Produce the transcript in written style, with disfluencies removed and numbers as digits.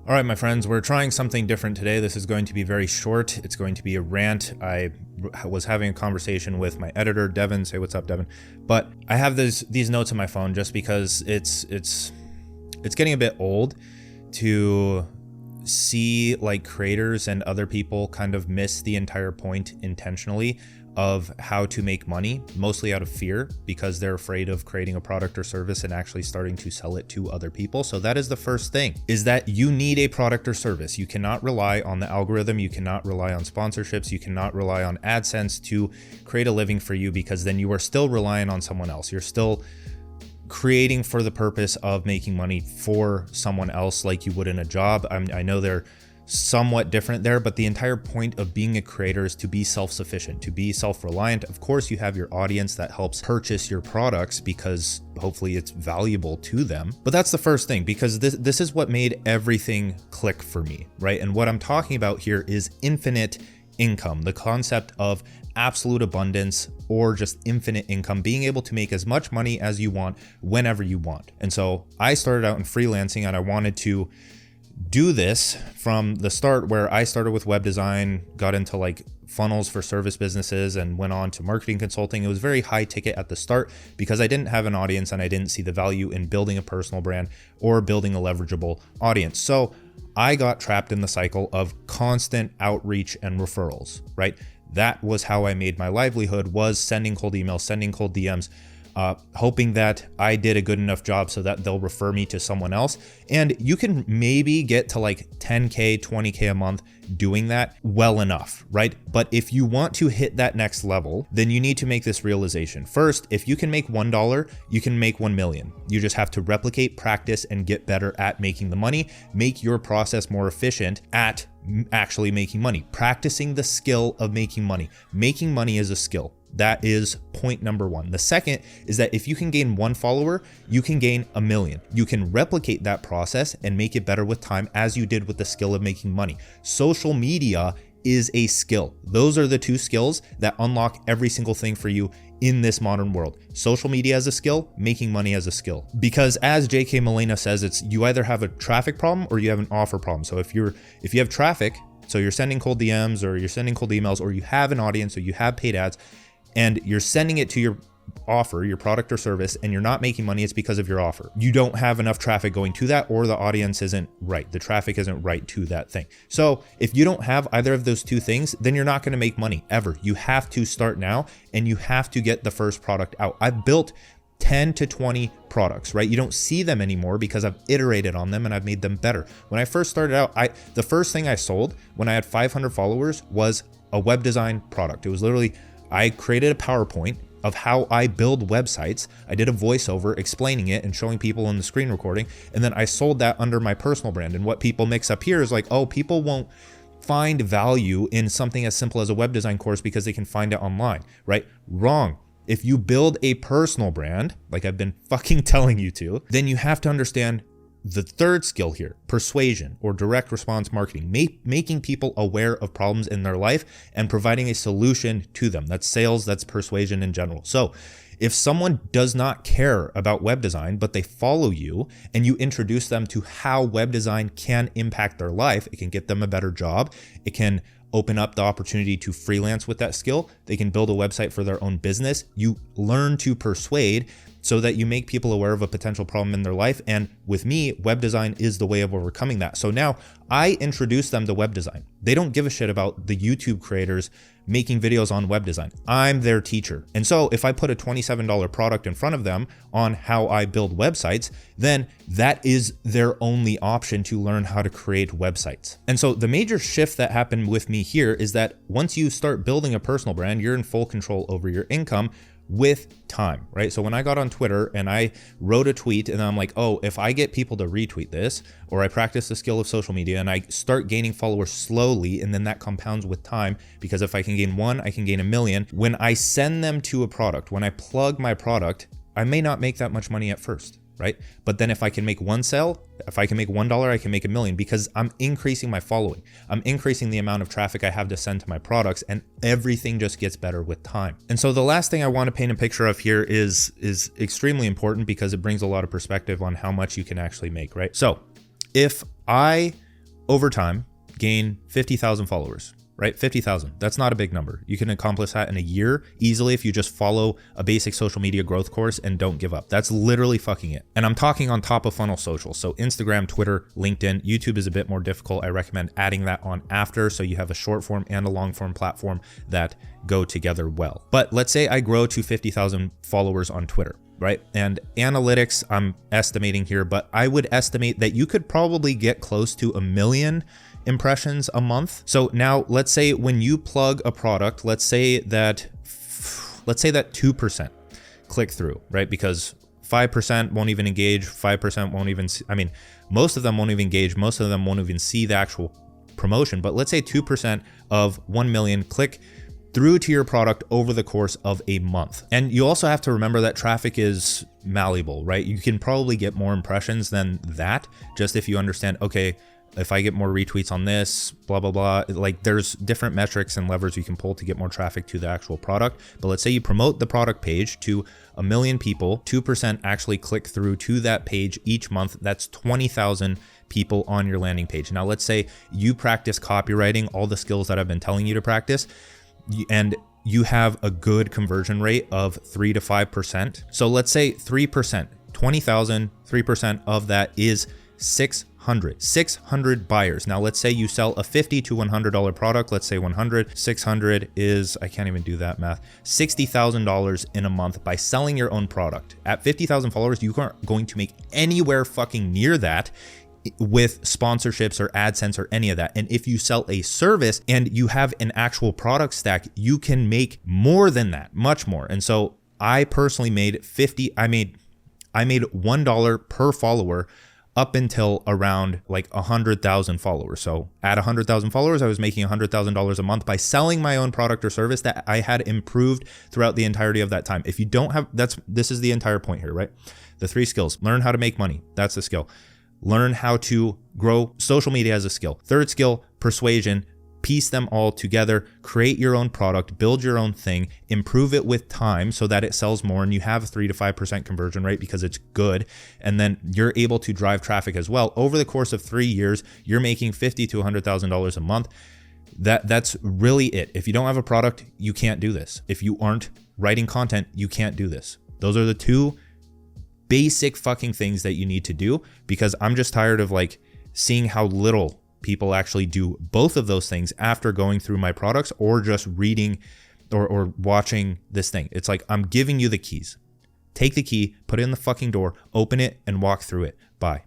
All right, my friends, we're trying something different today. This is going to be very short. It's going to be a rant. I was having a conversation with my editor, Devin. Say what's up, Devin. But I have these notes on my phone just because it's getting a bit old to see like creators and other people kind of miss the entire point intentionally of how to make money, mostly out of fear because they're afraid of creating a product or service and actually starting to sell it to other people. So that is the first thing, is that you need a product or service. You cannot rely on the algorithm. You cannot rely on sponsorships. You cannot rely on AdSense to create a living for you, because then you are still relying on someone else. You're still creating for the purpose of making money for someone else like you would in a job. I know they're somewhat different there, but the entire point of being a creator is to be self-sufficient, to be self-reliant. Of course, you have your audience that helps purchase your products because hopefully it's valuable to them. But that's the first thing, because this is what made everything click for me, right? And what I'm talking about here is infinite income, the concept of absolute abundance or just infinite income, being able to make as much money as you want whenever you want. And so I started out in freelancing, and I wanted to do this from the start, where I started with web design, got into like funnels for service businesses, and went on to marketing consulting. It was very high ticket at the start because I didn't have an audience and I didn't see the value in building a personal brand or building a leverageable audience. So I got trapped in the cycle of constant outreach and referrals, right? That was how I made my livelihood, was sending cold emails, sending cold DMs, hoping that I did a good enough job so that they'll refer me to someone else. And you can maybe get to like 10K, 20K a month doing that well enough, right? But if you want to hit that next level, then you need to make this realization. First, if you can make $1, you can make 1 million. You just have to replicate, practice, and get better at making the money. Make your process more efficient at actually making money, practicing the skill of making money. Making money is a skill. That is point number one. The second is that if you can gain 1 follower, you can gain 1 million. You can replicate that process and make it better with time, as you did with the skill of making money. Social media is a skill. Those are the 2 skills that unlock every single thing for you in this modern world. Social media as a skill, making money as a skill. Because as JK Molina says, it's you either have a traffic problem or you have an offer problem. So if you have traffic, so you're sending cold DMs or you're sending cold emails, or you have an audience or you have paid ads, and you're sending it to your offer, your product or service, and you're not making money, it's because of your offer. You don't have enough traffic going to that, or the audience isn't right. The traffic isn't right to that thing. So if you don't have either of those 2 things, then you're not going to make money ever. You have to start now, and you have to get the first product out. I've built 10 to 20 products, right? You don't see them anymore because I've iterated on them and I've made them better. When I first started out, the first thing I sold when I had 500 followers was a web design product. It was literally, I created a PowerPoint of how I build websites. I did a voiceover explaining it and showing people in the screen recording. And then I sold that under my personal brand. And what people mix up here is like, oh, people won't find value in something as simple as a web design course because they can find it online, right? Wrong. If you build a personal brand, like I've been fucking telling you to, then you have to understand the third skill here, persuasion or direct response marketing, making people aware of problems in their life and providing a solution to them. That's sales, that's persuasion in general. So if someone does not care about web design, but they follow you and you introduce them to how web design can impact their life, it can get them a better job, it can open up the opportunity to freelance with that skill, they can build a website for their own business. You learn to persuade so that you make people aware of a potential problem in their life. And with me, web design is the way of overcoming that. So now I introduce them to web design. They don't give a shit about the YouTube creators making videos on web design. I'm their teacher. And so if I put a $27 product in front of them on how I build websites, then that is their only option to learn how to create websites. And so the major shift that happened with me here is that once you start building a personal brand, you're in full control over your income with time, right? So when I got on Twitter and I wrote a tweet and I'm like, oh, if I get people to retweet this, or I practice the skill of social media and I start gaining followers slowly, and then that compounds with time, because if I can gain 1, I can gain 1 million. When I send them to a product, when I plug my product, I may not make that much money at first, right? But then if I can make 1 sale, if I can make $1, I can make 1 million, because I'm increasing my following. I'm increasing the amount of traffic I have to send to my products, and everything just gets better with time. And so the last thing I want to paint a picture of here is extremely important, because it brings a lot of perspective on how much you can actually make, right? So if I over time, gain 50,000 followers, right? 50,000. That's not a big number. You can accomplish that in a year easily if you just follow a basic social media growth course and don't give up. That's literally fucking it. And I'm talking on top of funnel social. So Instagram, Twitter, LinkedIn, YouTube is a bit more difficult. I recommend adding that on after so you have a short form and a long form platform that go together well. But let's say I grow to 50,000 followers on Twitter, right? And analytics, I'm estimating here, but I would estimate that you could probably get close to 1 million impressions a month. So now let's say when you plug a product, let's say that 2% click through, right? Because 5% won't even engage, 5% won't even see, I mean, most of them won't even engage, most of them won't even see the actual promotion, but let's say 2% of 1 million click through to your product over the course of a month. And you also have to remember that traffic is malleable, right? You can probably get more impressions than that, just if you understand, okay, if I get more retweets on this, blah, blah, blah, like there's different metrics and levers you can pull to get more traffic to the actual product. But let's say you promote the product page to 1 million people, 2% actually click through to that page each month. That's 20,000 people on your landing page. Now, let's say you practice copywriting, all the skills that I've been telling you to practice, and you have a good conversion rate of 3 to 5%. So let's say 3%, 20,000, 3% of that is 600 buyers. Now let's say you sell a $50 to $100 product. Let's say 100, 600 is, I can't even do that math, $60,000 in a month by selling your own product. At 50,000 followers, you aren't going to make anywhere fucking near that with sponsorships or AdSense or any of that. And if you sell a service and you have an actual product stack, you can make more than that, much more. And so I personally made I made $1 per follower up until around like 100,000 followers. So at 100,000 followers, I was making $100,000 a month by selling my own product or service that I had improved throughout the entirety of that time. If you don't have, this is the entire point here, right? The 3 skills: learn how to make money. That's the skill. Learn how to grow social media as a skill. 3rd skill, persuasion. Piece them all together, create your own product, build your own thing, improve it with time so that it sells more and you have a 3 to 5% conversion rate because it's good. And then you're able to drive traffic as well. Over the course of 3 years, you're making $50,000 to $100,000 a month. That's really it. If you don't have a product, you can't do this. If you aren't writing content, you can't do this. Those are the 2 basic fucking things that you need to do, because I'm just tired of like seeing how little people actually do both of those things after going through my products or just reading or watching this thing. It's like, I'm giving you the keys. Take the key, put it in the fucking door, open it and walk through it. Bye.